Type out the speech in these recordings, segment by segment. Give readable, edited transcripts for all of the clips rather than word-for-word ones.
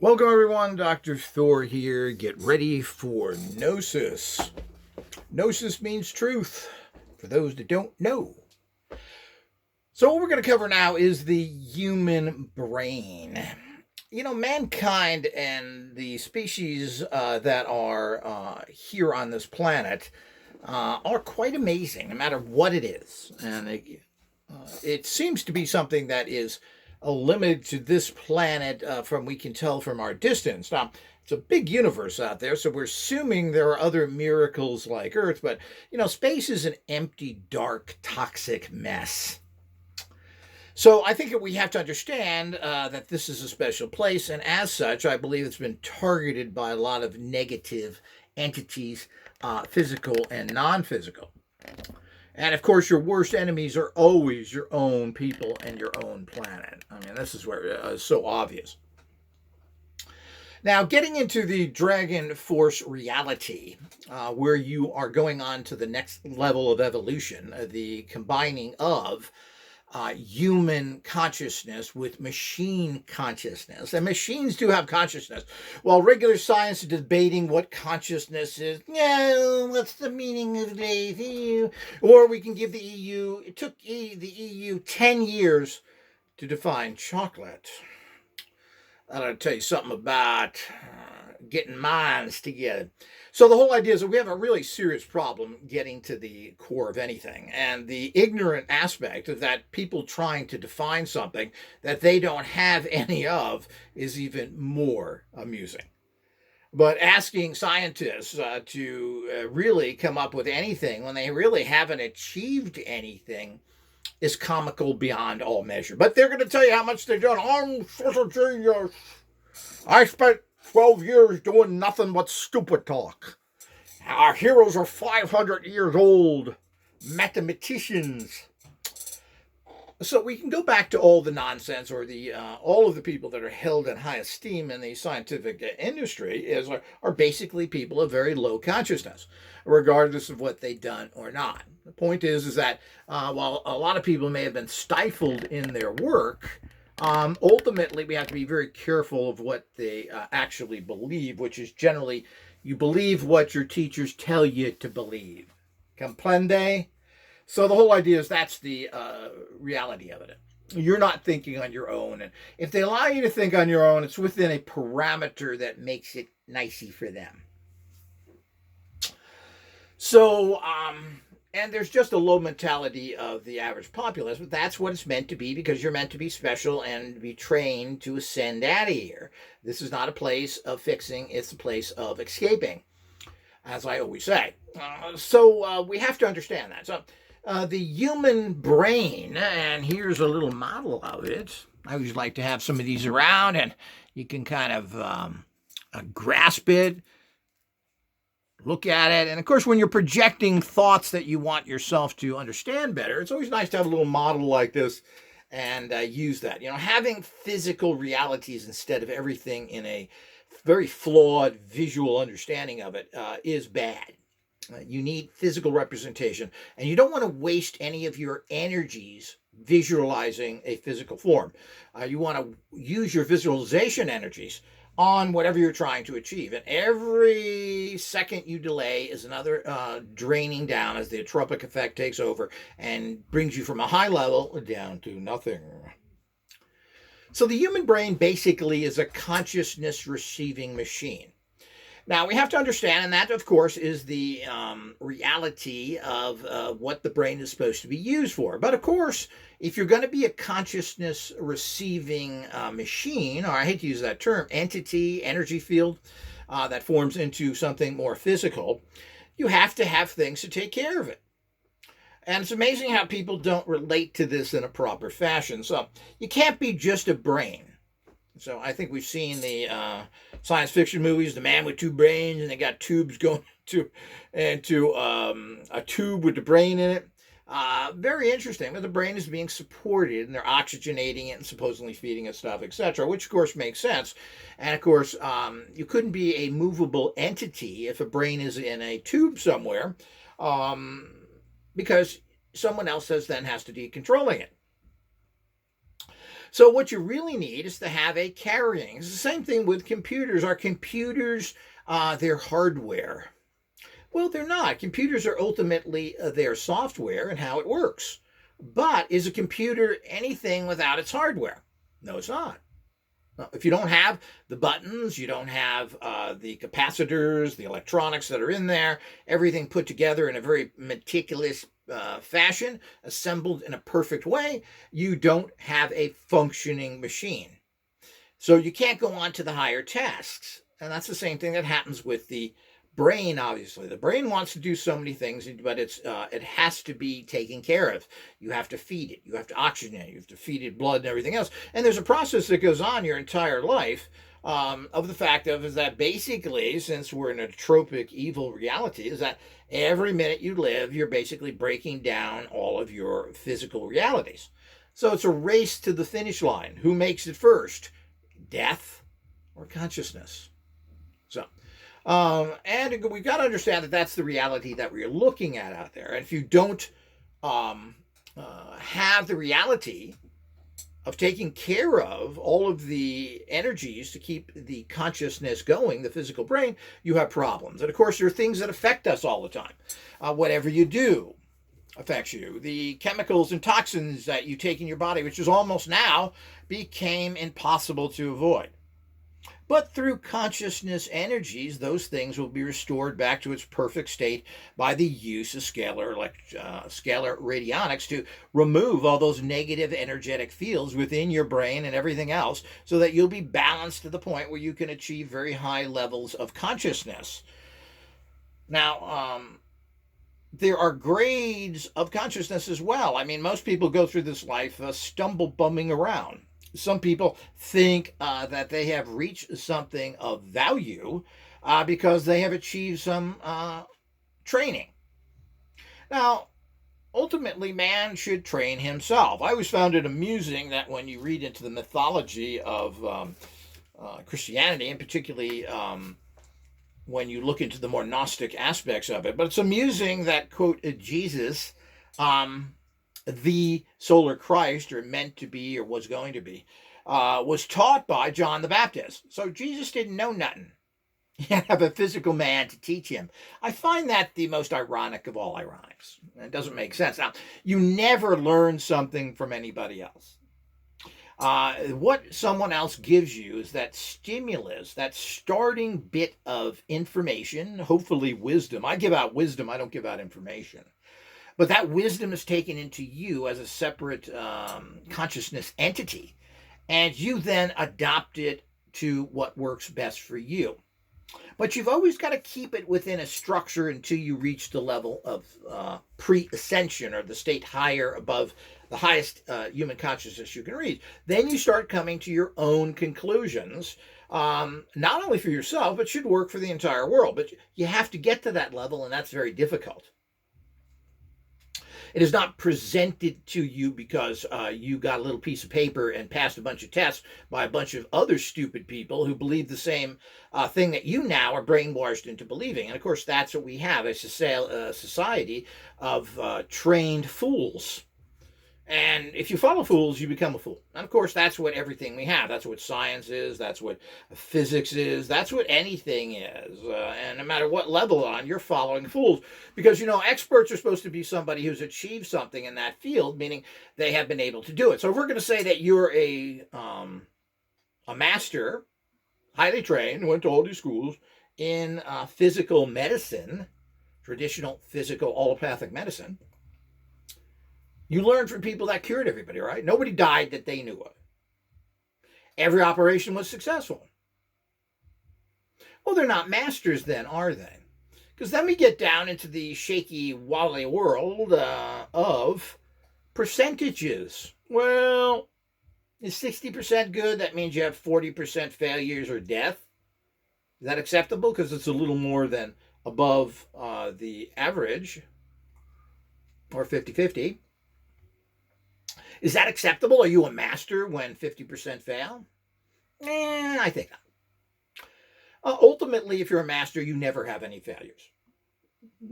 Welcome everyone, Dr. Thor here. Get ready for Gnosis. Gnosis means truth, for those that don't know. So what we're going to cover now is the human brain. You know, mankind and the species that are here on this planet are quite amazing, no matter what it is. And it seems to be something that is limited to this planet from we can tell from our distance. Now, it's a big universe out there, so we're assuming there are other miracles like Earth, but, you know, space is an empty, dark, toxic mess. So I think that we have to understand that this is a special place, and as such, I believe it's been targeted by a lot of negative entities, physical and non-physical. And of course, your worst enemies are always your own people and your own planet. I mean, this is where it's so obvious. Now, getting into the Dragon Force reality, where you are going on to the next level of evolution, the combining of human consciousness with machine consciousness. And machines do have consciousness. While regular science is debating what consciousness is, what's the meaning of life? Or we can give the EU, it took the EU 10 years to define chocolate. I'll tell you something about getting minds together. So the whole idea is that we have a really serious problem getting to the core of anything. And the ignorant aspect of that, people trying to define something that they don't have any of, is even more amusing. But asking scientists to really come up with anything when they really haven't achieved anything is comical beyond all measure. But they're going to tell you how much they've done. I'm such a genius. I spent 12 years doing nothing but stupid talk. Our heroes are 500 years old. Mathematicians. So we can go back to all the nonsense, or the all of the people that are held in high esteem in the scientific industry are basically people of very low consciousness, regardless of what they've done or not. The point is that while a lot of people may have been stifled in their work, ultimately we have to be very careful of what they actually believe, which is generally you believe what your teachers tell you to believe. Comprende? So the whole idea is that's the reality of it. You're not thinking on your own. And if they allow you to think on your own, it's within a parameter that makes it nicey for them. So, and there's just a low mentality of the average populace, but that's what it's meant to be, because you're meant to be special and be trained to ascend out of here. This is not a place of fixing, it's a place of escaping, as I always say. So we have to understand that. So the human brain, and here's a little model of it. I always like to have some of these around, and you can kind of grasp it, look at it. And of course, when you're projecting thoughts that you want yourself to understand better, it's always nice to have a little model like this and use that. You know, having physical realities instead of everything in a very flawed visual understanding of it is bad. You need physical representation, and you don't want to waste any of your energies visualizing a physical form. You want to use your visualization energies on whatever you're trying to achieve. And every second you delay is another draining down as the atropic effect takes over and brings you from a high level down to nothing. So the human brain basically is a consciousness receiving machine. Now, we have to understand, and that, of course, is the reality of what the brain is supposed to be used for. But, of course, if you're going to be a consciousness-receiving machine, or I hate to use that term, entity, energy field that forms into something more physical, you have to have things to take care of it. And it's amazing how people don't relate to this in a proper fashion. So you can't be just a brain. So I think we've seen the science fiction movies, The Man with Two Brains, and they got tubes going into a tube with the brain in it. Very interesting. But the brain is being supported, and they're oxygenating it and supposedly feeding it stuff, etc., which, of course, makes sense. And, of course, you couldn't be a movable entity if a brain is in a tube somewhere, because someone else then has to be controlling it. So what you really need is to have a carrying. It's the same thing with computers. Are computers their hardware? Well, they're not. Computers are ultimately their software and how it works. But is a computer anything without its hardware? No, it's not. If you don't have the buttons, you don't have the capacitors, the electronics that are in there, everything put together in a very meticulous fashion, assembled in a perfect way, you don't have a functioning machine. So you can't go on to the higher tasks. And that's the same thing that happens with the brain. Obviously the brain wants to do so many things, but it has to be taken care of. You have to feed it, you have to oxygenate it, you have to feed it blood and everything else, and there's a process that goes on your entire life, of the fact of is that basically, since we're in a tropic evil reality, is that every minute you live you're basically breaking down all of your physical realities. So it's a race to the finish line. Who makes it first? Death or consciousness? So and we've got to understand that that's the reality that we're looking at out there. And if you don't have the reality of taking care of all of the energies to keep the consciousness going, the physical brain, you have problems. And of course, there are things that affect us all the time. Whatever you do affects you. The chemicals and toxins that you take in your body, which is almost now became impossible to avoid. But through consciousness energies, those things will be restored back to its perfect state by the use of scalar radionics to remove all those negative energetic fields within your brain and everything else, so that you'll be balanced to the point where you can achieve very high levels of consciousness. Now, there are grades of consciousness as well. I mean, most people go through this life stumble bumming around. Some people think that they have reached something of value because they have achieved some training. Now, ultimately, man should train himself. I always found it amusing that when you read into the mythology of Christianity, and particularly when you look into the more Gnostic aspects of it, but it's amusing that, quote, Jesus, the solar Christ, or meant to be, or was going to be, was taught by John the Baptist. So Jesus didn't know nothing. He had to have a physical man to teach him. I find that the most ironic of all ironics. It doesn't make sense. Now, you never learn something from anybody else. What someone else gives you is that stimulus, that starting bit of information, hopefully wisdom. I give out wisdom, I don't give out information. But that wisdom is taken into you as a separate consciousness entity, and you then adopt it to what works best for you. But you've always got to keep it within a structure until you reach the level of pre-ascension, or the state higher above the highest human consciousness you can reach. Then you start coming to your own conclusions, not only for yourself, but should work for the entire world. But you have to get to that level, and that's very difficult. It is not presented to you because you got a little piece of paper and passed a bunch of tests by a bunch of other stupid people who believe the same thing that you now are brainwashed into believing. And of course, that's what we have, a society of trained fools. And if you follow fools, you become a fool. And of course, that's what everything we have. That's what science is. That's what physics is. That's what anything is. And no matter what level on, you're following fools. Because, you know, experts are supposed to be somebody who's achieved something in that field, meaning they have been able to do it. So if we're going to say that you're a master, highly trained, went to all these schools in physical medicine, traditional physical allopathic medicine, you learned from people that cured everybody, right? Nobody died that they knew of. Every operation was successful. Well, they're not masters then, are they? Because then we get down into the shaky, wobbly world of percentages. Well, is 60% good? That means you have 40% failures or death. Is that acceptable? Because it's a little more than above the average, or 50-50. Is that acceptable? Are you a master when 50% fail? I think not. Ultimately, if you're a master, you never have any failures.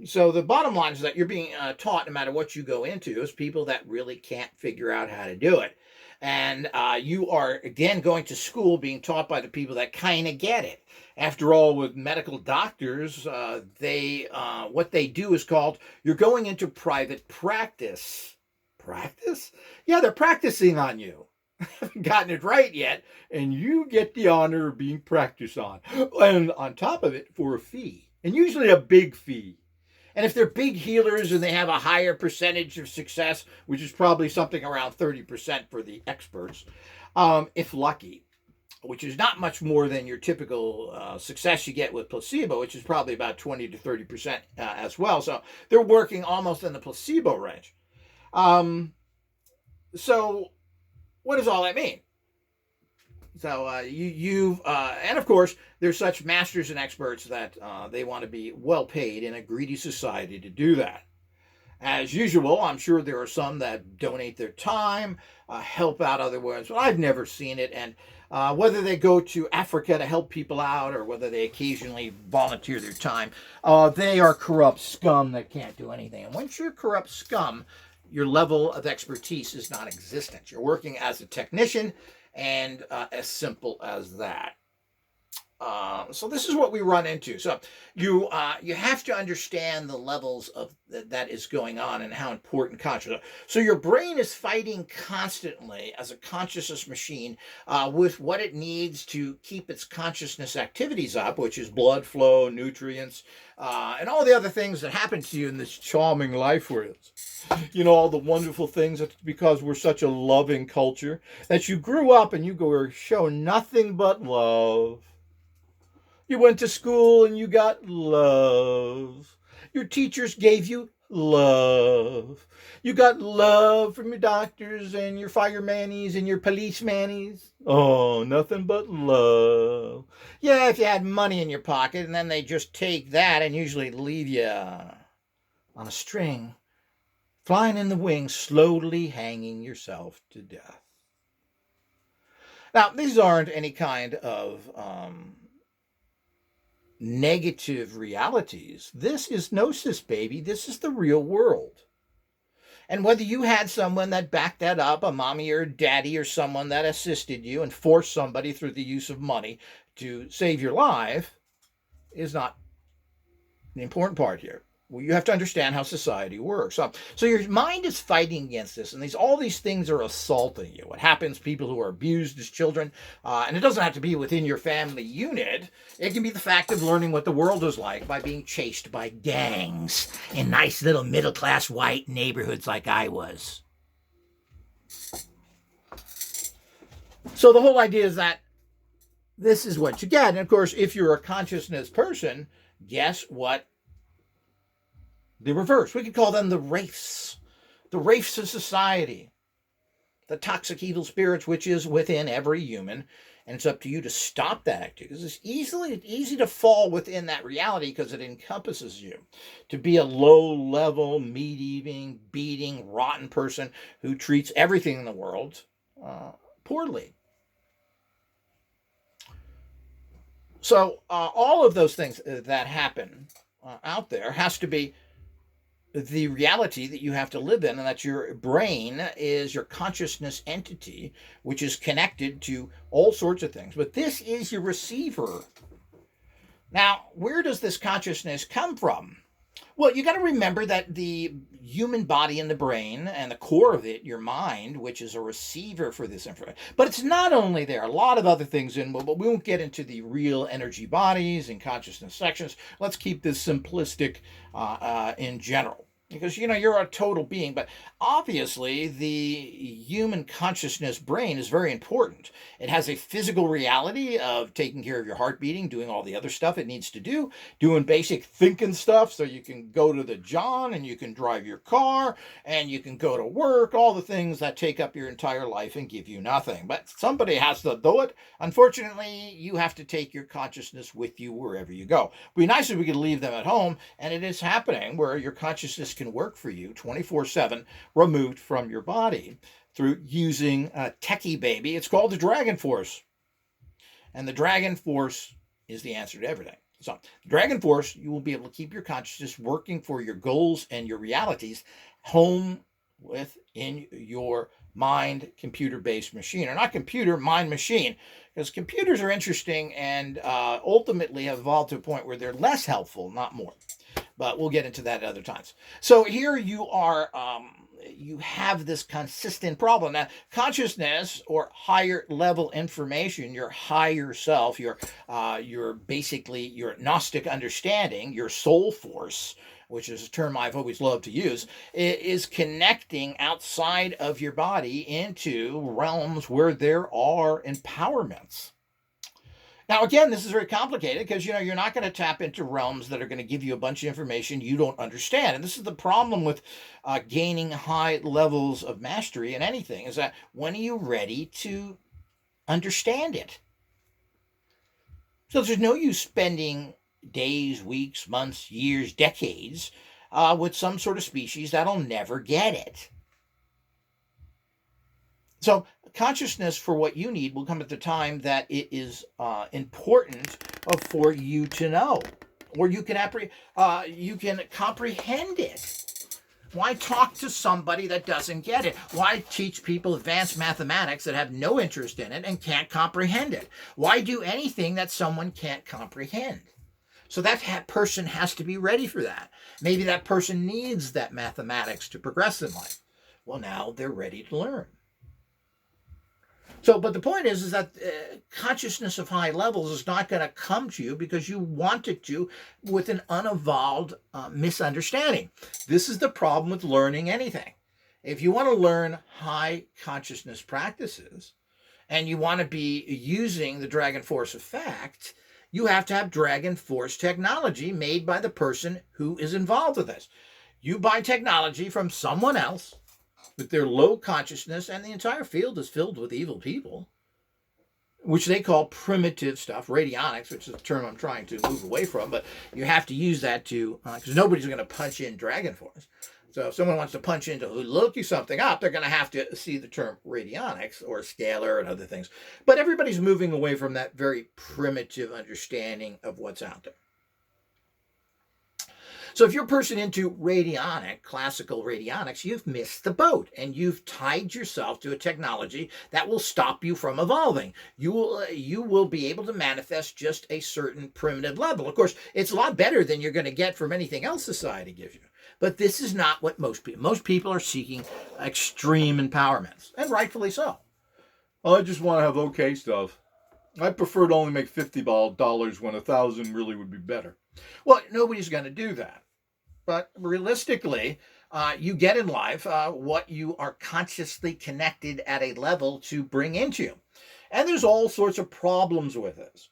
So the bottom line is that you're being taught, no matter what you go into, is people that really can't figure out how to do it. And you are, again, going to school being taught by the people that kind of get it. After all, with medical doctors, what they do is called, you're going into private practice. Practice? Yeah, they're practicing on you. Haven't gotten it right yet, and you get the honor of being practiced on. And on top of it, for a fee, and usually a big fee. And if they're big healers and they have a higher percentage of success, which is probably something around 30% for the experts, if lucky, which is not much more than your typical success you get with placebo, which is probably about 20 to 30% as well. So they're working almost in the placebo range. So what does all that mean? So and of course, there's such masters and experts that they want to be well paid in a greedy society to do that. As usual, I'm sure there are some that donate their time, help out other ones, but I've never seen it. And whether they go to Africa to help people out or whether they occasionally volunteer their time, they are corrupt scum that can't do anything. And once you're corrupt scum, your level of expertise is non existent. You're working as a technician, and as simple as that. So this is what we run into. So you have to understand the levels of that is going on and how important consciousness. So your brain is fighting constantly as a consciousness machine with what it needs to keep its consciousness activities up, which is blood flow, nutrients, and all the other things that happen to you in this charming life we're in. You know, all the wonderful things. That's because we're such a loving culture that you grew up and you go show nothing but love. You went to school and you got love. Your teachers gave you love. You got love from your doctors and your firemanies and your policemannies. Oh, nothing but love. Yeah, if you had money in your pocket, and then they just take that and usually leave you on a string, flying in the wings, slowly hanging yourself to death. Now, these aren't any kind of negative realities. This is gnosis, baby. This is the real world. And whether you had someone that backed that up, a mommy or a daddy or someone that assisted you and forced somebody through the use of money to save your life, is not the important part here. Well, you have to understand how society works. So your mind is fighting against this, and all these things are assaulting you. What happens? People who are abused as children, and it doesn't have to be within your family unit. It can be the fact of learning what the world is like by being chased by gangs in nice little middle-class white neighborhoods like I was. So the whole idea is that this is what you get. And of course, if you're a consciousness person, guess what? The reverse. We could call them the wraiths of society, the toxic evil spirits, which is within every human. And it's up to you to stop that activity. Because it's easy to fall within that reality because it encompasses you. To be a low-level, meat-eating, beating, rotten person who treats everything in the world poorly. So all of those things that happen out there has to be the reality that you have to live in, and that your brain is your consciousness entity, which is connected to all sorts of things. But this is your receiver. Now, where does this consciousness come from? Well, you got to remember that the human body and the brain and the core of it, your mind, which is a receiver for this information. But it's not only there. A lot of other things in, but we won't get into the real energy bodies and consciousness sections. Let's keep this simplistic in general. Because, you're a total being, but obviously the human consciousness brain is very important. It has a physical reality of taking care of your heart beating, doing all the other stuff it needs to do, doing basic thinking stuff so you can go to the John and you can drive your car and you can go to work, all the things that take up your entire life and give you nothing. But somebody has to do it. Unfortunately, you have to take your consciousness with you wherever you go. It'd be nice if we could leave them at home, and it is happening where your consciousness can work for you 24/7, removed from your body through using a techie baby. It's called the Dragon Force. And the Dragon Force is the answer to everything. So, Dragon Force, you will be able to keep your consciousness working for your goals and your realities home within your mind computer-based machine, or not computer, mind machine, because computers are interesting and ultimately have evolved to a point where they're less helpful, not more. But we'll get into that at other times. So here you are, you have this consistent problem. Now, consciousness or higher level information, your higher self, your basically your Gnostic understanding, your soul force, which is a term I've always loved to use, is connecting outside of your body into realms where there are empowerments. Now, again, this is very complicated because, you're not going to tap into realms that are going to give you a bunch of information you don't understand. And this is the problem with gaining high levels of mastery in anything, is that when are you ready to understand it? So there's no use spending days, weeks, months, years, decades with some sort of species that'll never get it. So consciousness for what you need will come at the time that it is important for you to know, or you can comprehend it. Why talk to somebody that doesn't get it? Why teach people advanced mathematics that have no interest in it and can't comprehend it? Why do anything that someone can't comprehend? So that person has to be ready for that. Maybe that person needs that mathematics to progress in life. Well, now they're ready to learn. So, but the point is that consciousness of high levels is not going to come to you because you want it to with an unevolved misunderstanding. This is the problem with learning anything. If you want to learn high consciousness practices and you want to be using the Dragon Force effect, you have to have Dragon Force technology made by the person who is involved with this. You buy technology from someone else with their low consciousness, and the entire field is filled with evil people, which they call primitive stuff, radionics, which is a term I'm trying to move away from, but you have to use that because nobody's going to punch in Dragon Force. So if someone wants to punch in to look you something up, they're going to have to see the term radionics or scalar and other things. But everybody's moving away from that very primitive understanding of what's out there. So if you're a person into classical radionics, you've missed the boat and you've tied yourself to a technology that will stop you from evolving. You will be able to manifest just a certain primitive level. Of course, it's a lot better than you're going to get from anything else society gives you. But this is not what most people are seeking extreme empowerments, and rightfully so. I just want to have okay stuff. I prefer to only make $50 when 1,000 really would be better. Well, nobody's going to do that. But realistically, you get in life what you are consciously connected at a level to bring into you. And there's all sorts of problems with this.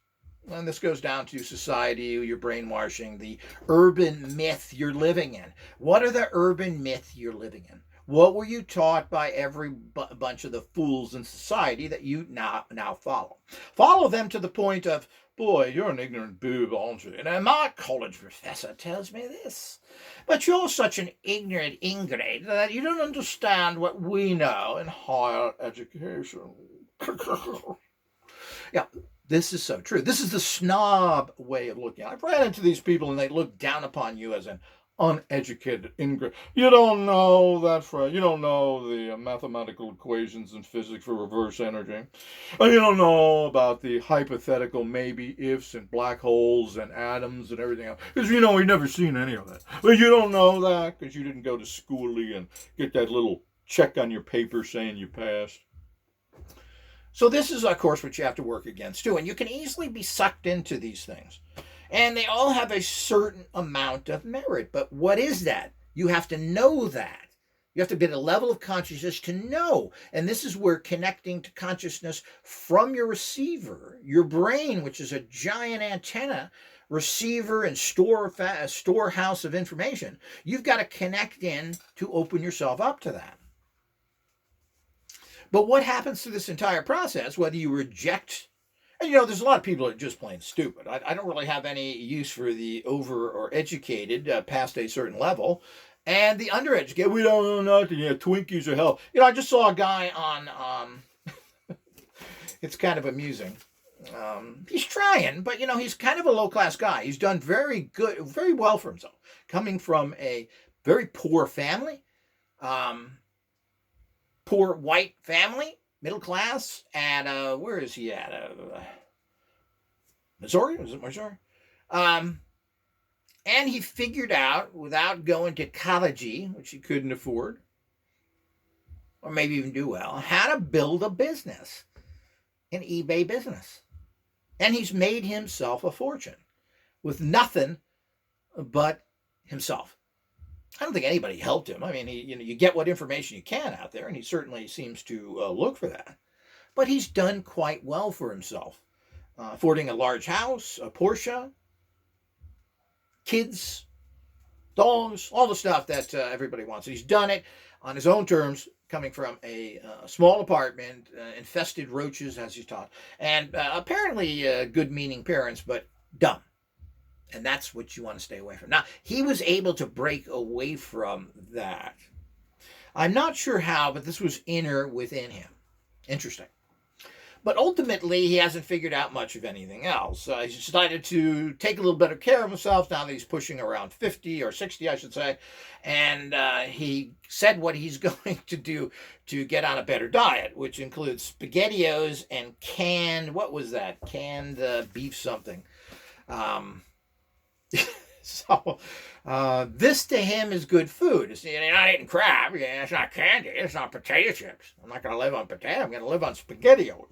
And this goes down to society, your brainwashing, the urban myth you're living in. What are the urban myths you're living in? What were you taught by every bunch of the fools in society that you now follow? Follow them to the point of, boy, you're an ignorant boob, aren't you? And my college professor tells me this. But you're such an ignorant ingrate that you don't understand what we know in higher education. Yeah, this is so true. This is the snob way of looking. I've ran into these people and they look down upon you as an uneducated ingrate. You don't know that, Fred. You don't know the mathematical equations in physics for reverse energy. And you don't know about the hypothetical maybe-ifs and black holes and atoms and everything else. Because, you've never seen any of that. But you don't know that because you didn't go to schoolie and get that little check on your paper saying you passed. So this is, of course, what you have to work against, too. And you can easily be sucked into these things. And they all have a certain amount of merit. But what is that? You have to know that. You have to be at a level of consciousness to know. And this is where connecting to consciousness from your receiver, your brain, which is a giant antenna, receiver and storehouse of information, you've got to connect in to open yourself up to that. But what happens to this entire process, whether you reject, and there's a lot of people that are just plain stupid. I don't really have any use for the over or educated past a certain level, and the undereducated. We don't know nothing. Twinkies are hell. I just saw a guy on. It's kind of amusing. He's trying, but he's kind of a low class guy. He's done very well for himself, coming from a very poor family. poor white family, middle class, at where is he at? Missouri? Was it Missouri? Um, and he figured out, without going to college, which he couldn't afford, or maybe even do well, how to build a business, an eBay business. And he's made himself a fortune with nothing but himself. I don't think anybody helped him. I mean, you get what information you can out there, and he certainly seems to look for that. But he's done quite well for himself, affording a large house, a Porsche, kids, dogs, all the stuff that everybody wants. And he's done it on his own terms, coming from a small apartment, infested roaches, as he's taught, and apparently good-meaning parents, but dumb. And that's what you want to stay away from. Now, he was able to break away from that. I'm not sure how, but this was inner within him. Interesting. But ultimately, he hasn't figured out much of anything else. He's decided to take a little better care of himself now that he's pushing around 50 or 60, I should say. And he said what he's going to do to get on a better diet, which includes SpaghettiOs and canned, what was that? Canned beef something. So this to him is good food. You're not eating crab. It's not candy. It's not potato chips. I'm not going to live on potato. I'm going to live on SpaghettiOs.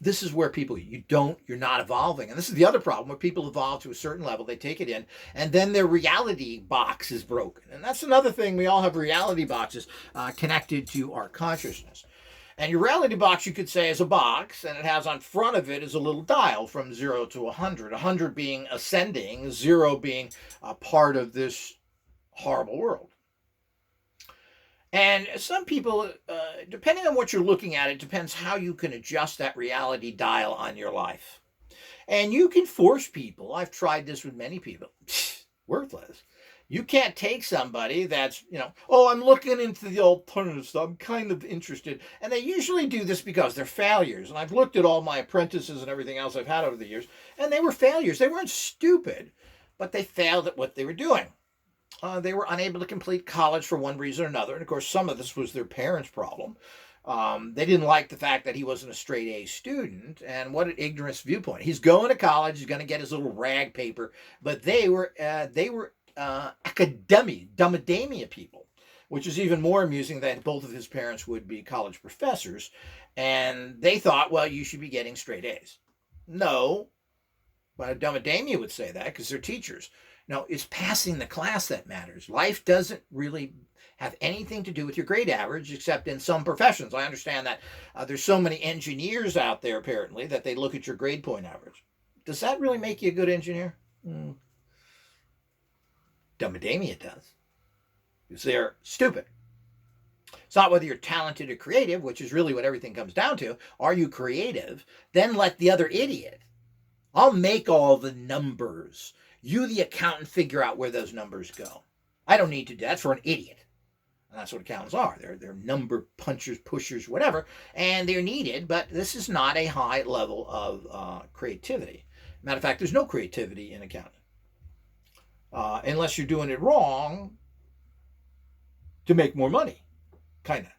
This is where people, you're not evolving. And this is the other problem, where people evolve to a certain level, they take it in, and then their reality box is broken. And that's another thing. We all have reality boxes connected to our consciousness. And your reality box, you could say, is a box, and it has on front of it is a little dial from 0 to 100. 100 being ascending, 0 being a part of this horrible world. And some people, depending on what you're looking at, it depends how you can adjust that reality dial on your life. And you can force people. I've tried this with many people. Worthless. You can't take somebody that's, oh, I'm looking into the alternative stuff. I'm kind of interested. And they usually do this because they're failures. And I've looked at all my apprentices and everything else I've had over the years, and they were failures. They weren't stupid, but they failed at what they were doing. They were unable to complete college for one reason or another. And of course, some of this was their parents' problem. They didn't like the fact that he wasn't a straight A student. And what an ignorance viewpoint. He's going to college. He's going to get his little rag paper. But they were dummadamia people, which is even more amusing that both of his parents would be college professors. And they thought, well, you should be getting straight A's. No, but a dummadamia would say that because they're teachers. No, it's passing the class that matters. Life doesn't really have anything to do with your grade average, except in some professions. I understand that there's so many engineers out there, apparently, that they look at your grade point average. Does that really make you a good engineer? Dummadamia does. Because they're stupid. It's not whether you're talented or creative, which is really what everything comes down to. Are you creative? Then let the other idiot. I'll make all the numbers. You, the accountant, figure out where those numbers go. I don't need to do that. That's for an idiot. And that's what accountants are. They're number punchers, pushers, whatever. And they're needed, but this is not a high level of creativity. Matter of fact, there's no creativity in accounting. Unless you're doing it wrong to make more money. Kind of.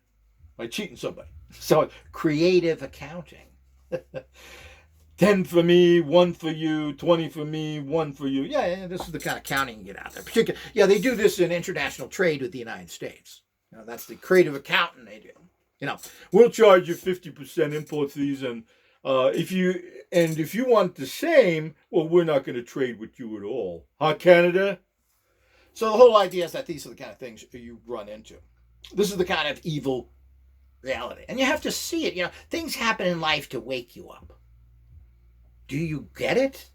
By cheating somebody. So, creative accounting. 10 for me, 1 for you, 20 for me, 1 for you. Yeah, this is the kind of counting you get out there. They do this in international trade with the United States. That's the creative accounting they do. We'll charge you 50% import fees, and if you want the same, well, we're not going to trade with you at all. Huh, Canada? So the whole idea is that these are the kind of things you run into. This is the kind of evil reality. And you have to see it. Things happen in life to wake you up. Do you get it?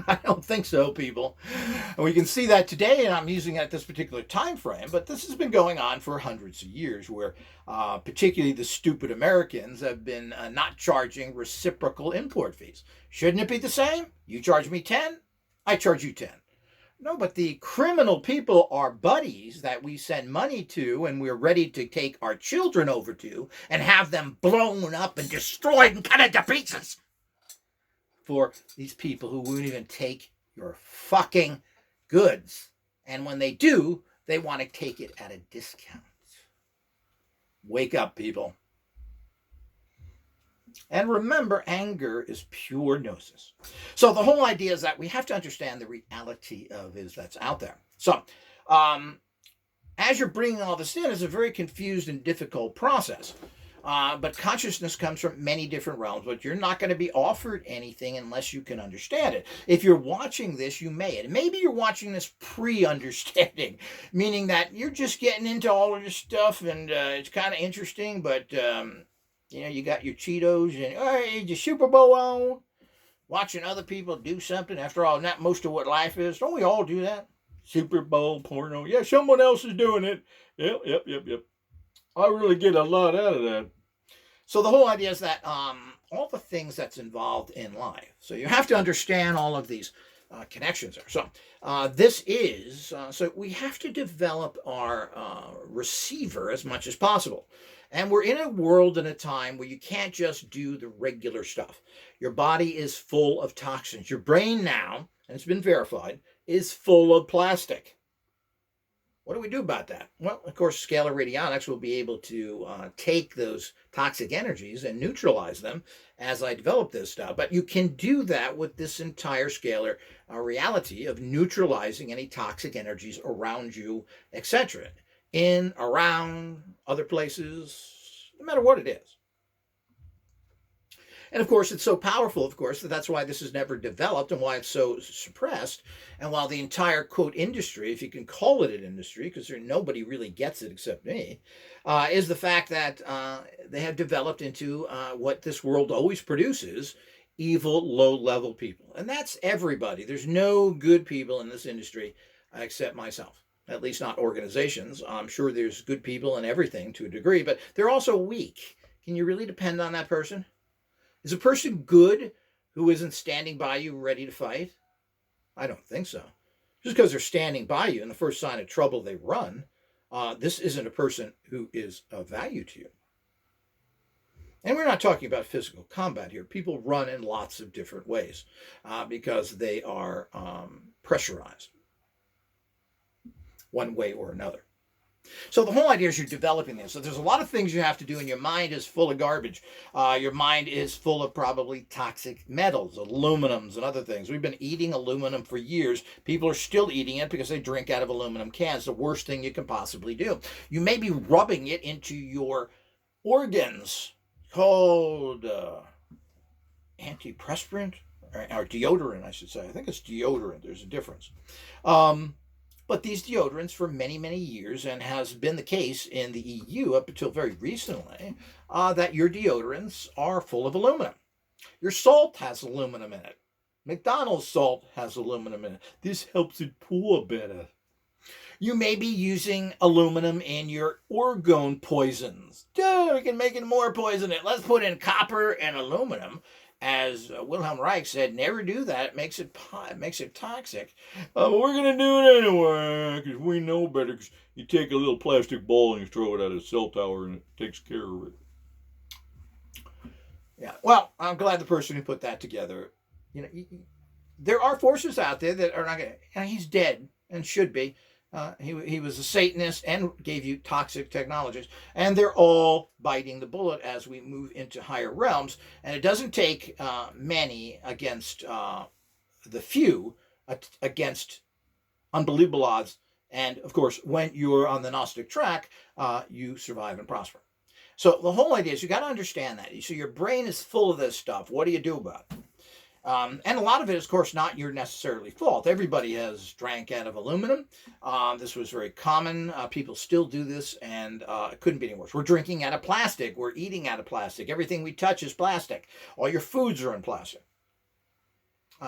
I don't think so, people. And we can see that today, and I'm using it at this particular time frame, but this has been going on for hundreds of years, where particularly the stupid Americans have been not charging reciprocal import fees. Shouldn't it be the same? You charge me 10, I charge you 10. No, but the criminal people are buddies that we send money to and we're ready to take our children over to and have them blown up and destroyed and cut into pieces. For these people who won't even take your fucking goods. And when they do, they want to take it at a discount. Wake up, people. And remember, anger is pure gnosis. So the whole idea is that we have to understand the reality of is that's out there. So as you're bringing all this in, it's a very confused and difficult process. But consciousness comes from many different realms, but you're not going to be offered anything unless you can understand it. If you're watching this, you may. And maybe you're watching this pre-understanding, meaning that you're just getting into all of this stuff and it's kind of interesting, but you got your Cheetos and hey, your Super Bowl on, watching other people do something. After all, not most of what life is. Don't we all do that? Super Bowl, porno. Yeah, someone else is doing it. Yep. I really get a lot out of that. So the whole idea is that all the things that's involved in life. So you have to understand all of these connections there. So this is, so we have to develop our receiver as much as possible. And we're in a world and a time where you can't just do the regular stuff. Your body is full of toxins. Your brain now, and it's been verified, is full of plastic. What do we do about that? Well, of course, scalar radionics will be able to take those toxic energies and neutralize them as I develop this stuff. But you can do that with this entire scalar reality of neutralizing any toxic energies around you, etc. In, around, other places, no matter what it is. And of course, it's so powerful, of course, that's why this is never developed and why it's so suppressed. And while the entire, quote, industry, if you can call it an industry, because nobody really gets it except me, is the fact that they have developed into what this world always produces, evil, low-level people. And that's everybody. There's no good people in this industry except myself. At least not organizations. I'm sure there's good people in everything to a degree, but they're also weak. Can you really depend on that person? Is a person good who isn't standing by you ready to fight? I don't think so. Just because they're standing by you and the first sign of trouble they run, this isn't a person who is of value to you. And we're not talking about physical combat here. People run in lots of different ways because they are pressurized one way or another. So the whole idea is you're developing this. So there's a lot of things you have to do, and your mind is full of garbage. Your mind is full of probably toxic metals, aluminums, and other things. We've been eating aluminum for years. People are still eating it because they drink out of aluminum cans. The worst thing you can possibly do. You may be rubbing it into your organs, called antiperspirant, or deodorant, I should say. I think it's deodorant. There's a difference. But these deodorants for many, many years, and has been the case in the EU up until very recently, that your deodorants are full of aluminum. Your salt has aluminum in it. McDonald's salt has aluminum in it. This helps it pour better. You may be using aluminum in your orgone poisons. Dude, we can make it more poison. Let's put in copper and aluminum. As Wilhelm Reich said, never do that. It makes it toxic. But we're going to do it anyway because we know better. Because you take a little plastic ball and you throw it at a cell tower and it takes care of it. Yeah, well, I'm glad the person who put that together. There are forces out there that are not going to. He's dead and should be. He was a Satanist and gave you toxic technologies. And they're all biting the bullet as we move into higher realms. And it doesn't take many against the few, against unbelievable odds. And, of course, when you're on the Gnostic track, you survive and prosper. So the whole idea is you got to understand that. So your brain is full of this stuff. What do you do about it? And a lot of it is, of course, not your necessarily fault. Everybody has drank out of aluminum. This was very common. People still do this, and it couldn't be any worse. We're drinking out of plastic. We're eating out of plastic. Everything we touch is plastic. All your foods are in plastic.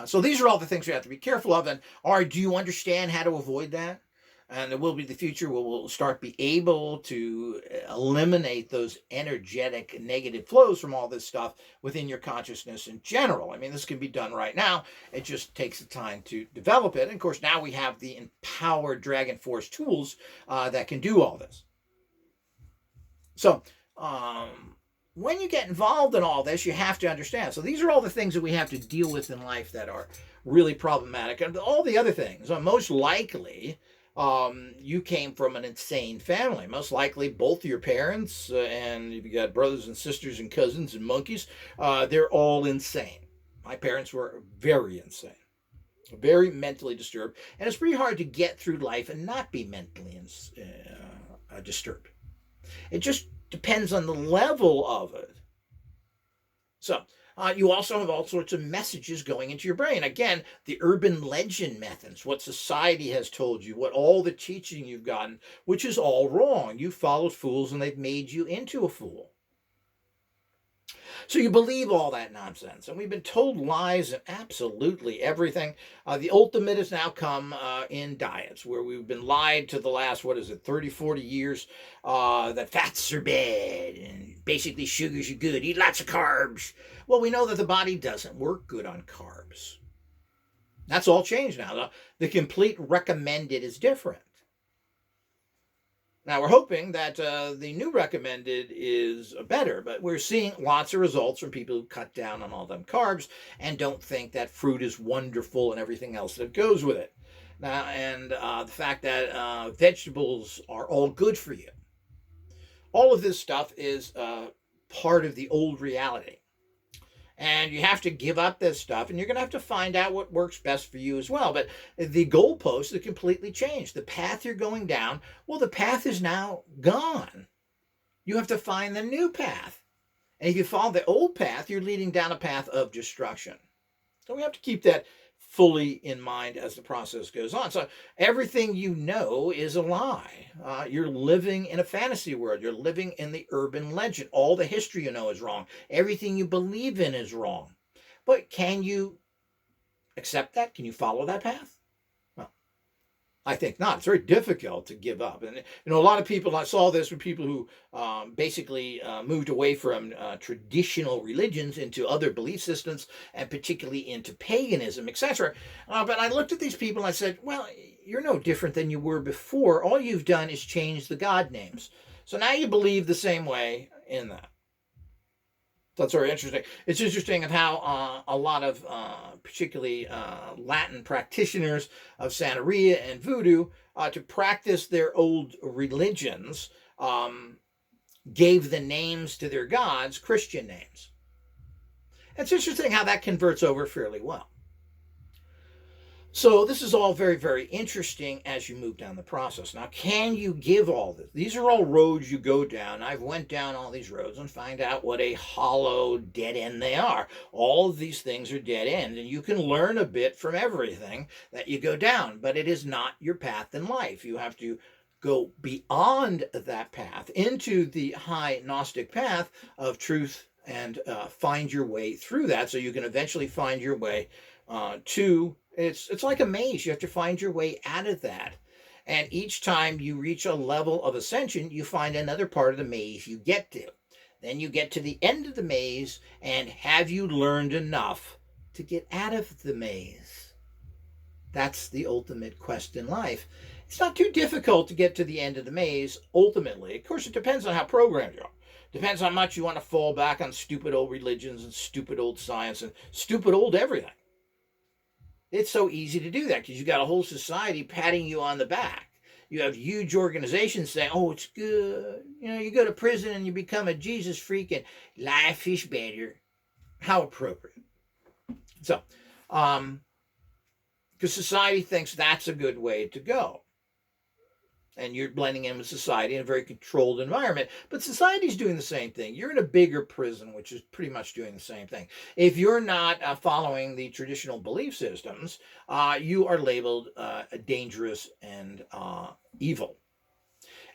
So these are all the things we have to be careful of. And do you understand how to avoid that? And there will be the future where we'll start be able to eliminate those energetic negative flows from all this stuff within your consciousness in general. I mean, this can be done right now. It just takes the time to develop it. And of course, now we have the empowered Dragon Force tools that can do all this. So when you get involved in all this, you have to understand. So these are all the things that we have to deal with in life that are really problematic. And all the other things are most likely You came from an insane family. Most likely, both your parents, and if you got brothers and sisters and cousins and monkeys, they're all insane. My parents were very insane, very mentally disturbed, and it's pretty hard to get through life and not be mentally disturbed. It just depends on the level of it. So, you also have all sorts of messages going into your brain. Again, the urban legend methods, what society has told you, what all the teaching you've gotten, which is all wrong. You followed fools and they've made you into a fool. So you believe all that nonsense. And we've been told lies and absolutely everything. The ultimate has now come in diets, where we've been lied to the last, 30, 40 years, that fats are bad and basically sugars are good. Eat lots of carbs. Well, we know that the body doesn't work good on carbs. That's all changed now. The complete recommended is different. Now, we're hoping that the new recommended is better, but we're seeing lots of results from people who cut down on all them carbs and don't think that fruit is wonderful and everything else that goes with it. Now, and the fact that vegetables are all good for you. All of this stuff is part of the old reality. And you have to give up this stuff, and you're going to have to find out what works best for you as well. But the goalposts have completely changed. The path you're going down, well, the path is now gone. You have to find the new path. And if you follow the old path, you're leading down a path of destruction. So we have to keep that fully in mind as the process goes on. So everything you know is a lie. You're living in a fantasy world. You're living in the urban legend. All the history you know is wrong. Everything you believe in is wrong. But can you accept that? Can you follow that path? Well, I think not. It's very difficult to give up. And, a lot of people, I saw this with people who basically moved away from traditional religions into other belief systems, and particularly into paganism, etc. But I looked at these people and I said, well, you're no different than you were before. All you've done is change the God names. So now you believe the same way in that. That's very interesting. It's interesting how a lot of particularly Latin practitioners of Santeria and Voodoo, to practice their old religions, gave the names to their gods Christian names. It's interesting how that converts over fairly well. So this is all very, very interesting as you move down the process. Now, can you give all this? These are all roads you go down. I've went down all these roads and find out what a hollow dead end they are. All of these things are dead end, and you can learn a bit from everything that you go down, but it is not your path in life. You have to go beyond that path into the high Gnostic path of truth and find your way through that, so you can eventually find your way to it's like a maze. You have to find your way out of that. And each time you reach a level of ascension, you find another part of the maze you get to. Then you get to the end of the maze, and have you learned enough to get out of the maze? That's the ultimate quest in life. It's not too difficult to get to the end of the maze, ultimately. Of course, it depends on how programmed you are. Depends how much you want to fall back on stupid old religions and stupid old science and stupid old everything. It's so easy to do that because you got a whole society patting you on the back. You have huge organizations saying, oh, it's good. You go to prison and you become a Jesus freak and life is better. How appropriate. So, because society thinks that's a good way to go. And you're blending in with society in a very controlled environment. But society's doing the same thing. You're in a bigger prison, which is pretty much doing the same thing. If you're not following the traditional belief systems, you are labeled dangerous and evil.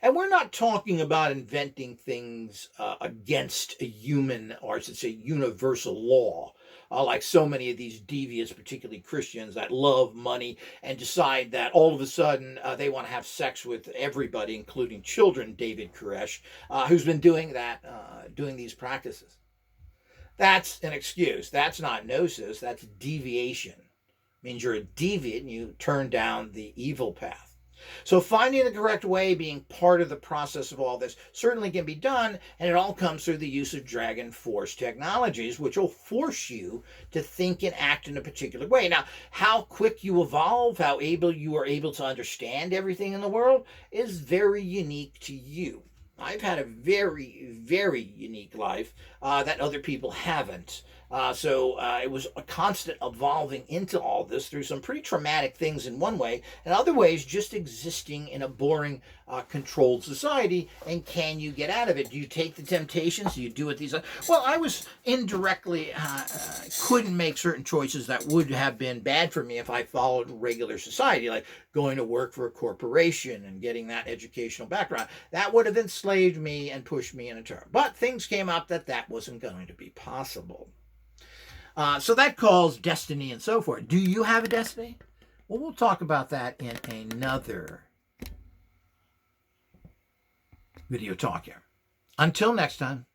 And we're not talking about inventing things against a human, or I should say universal law, like so many of these devious, particularly Christians, that love money and decide that all of a sudden they want to have sex with everybody, including children, David Koresh, who's been doing that, doing these practices. That's an excuse. That's not gnosis. That's deviation. It means you're a deviant and you turn down the evil path. So finding the correct way, being part of the process of all this, certainly can be done, and it all comes through the use of Dragon Force technologies, which will force you to think and act in a particular way. Now, how quick you evolve, how able you are able to understand everything in the world is very unique to you. I've had a very, very unique life that other people haven't. So it was a constant evolving into all this through some pretty traumatic things in one way, and other ways just existing in a boring, controlled society. And can you get out of it? Do you take the temptations? Do you do what these? Well, I was indirectly couldn't make certain choices that would have been bad for me if I followed regular society, like going to work for a corporation and getting that educational background. That would have enslaved me and pushed me in a turn. But things came up that wasn't going to be possible. So that calls destiny and so forth. Do you have a destiny? Well, we'll talk about that in another video talk here. Until next time.